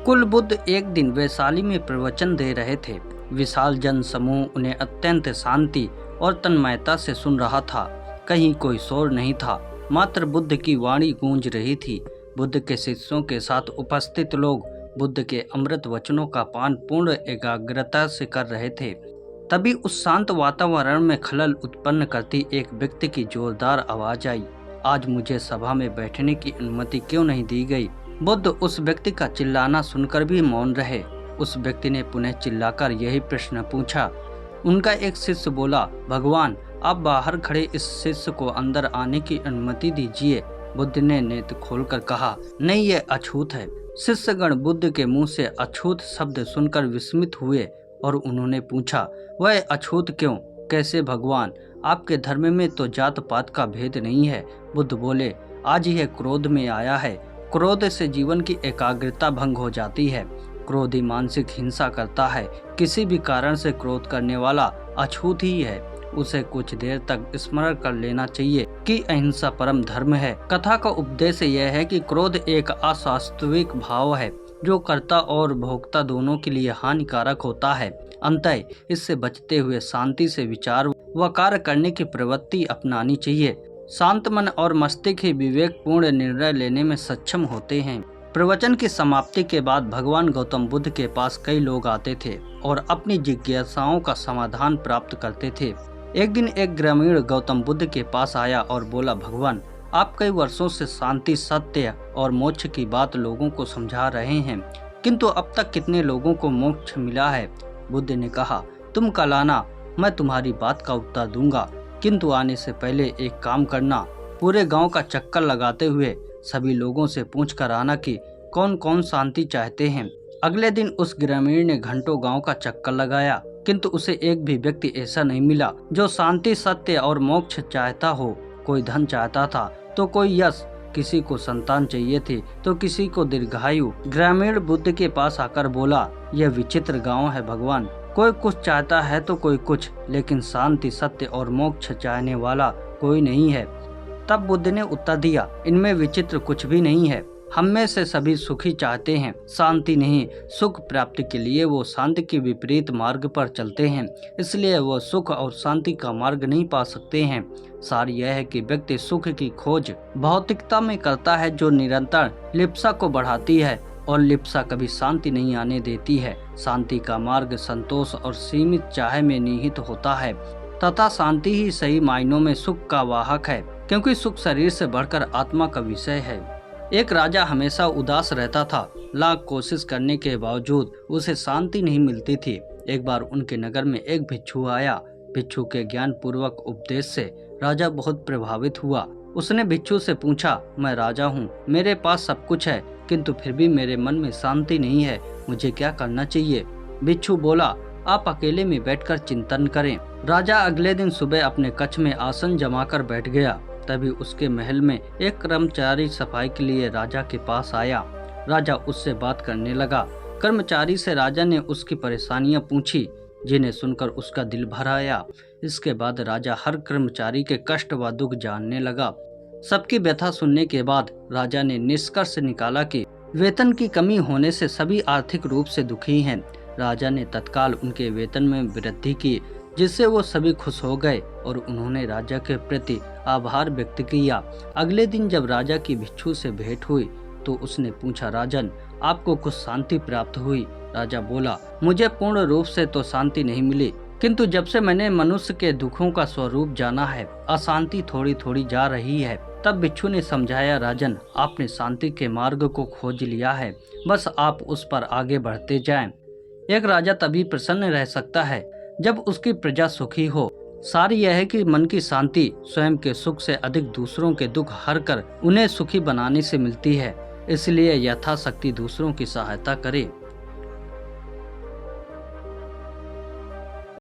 कुल बुद्ध एक दिन वैशाली में प्रवचन दे रहे थे। विशाल जन समूह उन्हें अत्यंत शांति और तन्मयता से सुन रहा था। कहीं कोई शोर नहीं था, मात्र बुद्ध की वाणी गूंज रही थी। बुद्ध के शिष्यों के साथ उपस्थित लोग बुद्ध के अमृत वचनों का पान पूर्ण एकाग्रता से कर रहे थे। तभी उस शांत वातावरण में खलल उत्पन्न करती एक व्यक्ति की जोरदार आवाज आई, आज मुझे सभा में बैठने की अनुमति क्यों नहीं दी गई? बुद्ध उस व्यक्ति का चिल्लाना सुनकर भी मौन रहे। उस व्यक्ति ने पुनः चिल्लाकर यही प्रश्न पूछा। उनका एक शिष्य बोला, भगवान, आप बाहर खड़े इस शिष्य को अंदर आने की अनुमति दीजिए। बुद्ध ने नेत्र खोलकर कहा, नहीं, ये अछूत है। शिष्यगण बुद्ध के मुंह से अछूत शब्द सुनकर विस्मित हुए और उन्होंने पूछा, वह अछूत क्यों? कैसे भगवान? आपके धर्म में तो जात पात का भेद नहीं है। बुद्ध बोले, आज यह क्रोध में आया है। क्रोध से जीवन की एकाग्रता भंग हो जाती है। क्रोधी मानसिक हिंसा करता है। किसी भी कारण से क्रोध करने वाला अछूत ही है। उसे कुछ देर तक स्मरण कर लेना चाहिए कि अहिंसा परम धर्म है। कथा का उपदेश यह है कि क्रोध एक अवास्तविक भाव है जो कर्ता और भोक्ता दोनों के लिए हानिकारक होता है। अंततः इससे बचते हुए शांति से विचार व कार्य करने की प्रवृत्ति अपनानी चाहिए। शांत मन और मस्तिष्क ही विवेकपूर्ण निर्णय लेने में सक्षम होते हैं। प्रवचन की समाप्ति के बाद भगवान गौतम बुद्ध के पास कई लोग आते थे और अपनी जिज्ञासाओं का समाधान प्राप्त करते थे। एक दिन एक ग्रामीण गौतम बुद्ध के पास आया और बोला, भगवान, आप कई वर्षों से शांति, सत्य और मोक्ष की बात लोगों को समझा रहे हैं, किंतु अब तक कितने लोगों को मोक्ष मिला है? बुद्ध ने कहा, तुम कल आना, मैं तुम्हारी बात का उत्तर दूंगा, किंतु आने से पहले एक काम करना, पूरे गांव का चक्कर लगाते हुए सभी लोगों से पूछ कर आना कि कौन कौन शांति चाहते हैं। अगले दिन उस ग्रामीण ने घंटों गांव का चक्कर लगाया, किंतु उसे एक भी व्यक्ति ऐसा नहीं मिला जो शांति, सत्य और मोक्ष चाहता हो। कोई धन चाहता था तो कोई यश, किसी को संतान चाहिए थी तो किसी को दीर्घायु। ग्रामीण बुद्ध के पास आकर बोला, यह विचित्र गांव है भगवान, कोई कुछ चाहता है तो कोई कुछ, लेकिन शांति, सत्य और मोक्ष चाहने वाला कोई नहीं है। तब बुद्ध ने उत्तर दिया, इनमें विचित्र कुछ भी नहीं है। हम में से सभी सुखी चाहते हैं, शांति नहीं। सुख प्राप्ति के लिए वो शांति के विपरीत मार्ग पर चलते हैं, इसलिए वो सुख और शांति का मार्ग नहीं पा सकते हैं। सार यह है कि व्यक्ति सुख की खोज भौतिकता में करता है जो निरंतर लिप्सा को बढ़ाती है, और लिप्सा कभी शांति नहीं आने देती है। शांति का मार्ग संतोष और सीमित चाह में निहित होता है, तथा शांति ही सही मायनों में सुख का वाहक है, क्योंकि सुख शरीर से बढ़कर आत्मा का विषय है। एक राजा हमेशा उदास रहता था। लाख कोशिश करने के बावजूद उसे शांति नहीं मिलती थी। एक बार उनके नगर में एक भिक्षु आया। भिक्षु के ज्ञान पूर्वक उपदेश से राजा बहुत प्रभावित हुआ। उसने भिक्षु से पूछा, मैं राजा हूँ, मेरे पास सब कुछ है, किंतु फिर भी मेरे मन में शांति नहीं है, मुझे क्या करना चाहिए? भिक्षु बोला, आप अकेले में बैठकर चिंतन करें। राजा अगले दिन सुबह अपने कक्ष में आसन जमाकर बैठ गया। तभी उसके महल में एक कर्मचारी सफाई के लिए राजा के पास आया। राजा उससे बात करने लगा। कर्मचारी से राजा ने उसकी परेशानियां पूछी, जिन्हें सुनकर उसका दिल भर आया। इसके बाद राजा हर कर्मचारी के कष्ट व दुख जानने लगा। सबकी व्यथा सुनने के बाद राजा ने निष्कर्ष निकाला कि वेतन की कमी होने से सभी आर्थिक रूप से दुखी हैं। राजा ने तत्काल उनके वेतन में वृद्धि की, जिससे वो सभी खुश हो गए और उन्होंने राजा के प्रति आभार व्यक्त किया। अगले दिन जब राजा की भिक्षु से भेंट हुई तो उसने पूछा, राजन, आपको कुछ शांति प्राप्त हुई? राजा बोला, मुझे पूर्ण रूप से तो शांति नहीं मिली, किंतु जब से मैंने मनुष्य के दुखों का स्वरूप जाना है, अशांति थोड़ी थोड़ी जा रही है। तब भिक्षु ने समझाया, राजन, आपने शांति के मार्ग को खोज लिया है, बस आप उस पर आगे बढ़ते जाएं। एक राजा तभी प्रसन्न रह सकता है जब उसकी प्रजा सुखी हो। सार यह है कि मन की शांति स्वयं के सुख से अधिक दूसरों के दुख हर कर उन्हें सुखी बनाने से मिलती है। इसलिए यथाशक्ति दूसरों की सहायता करें।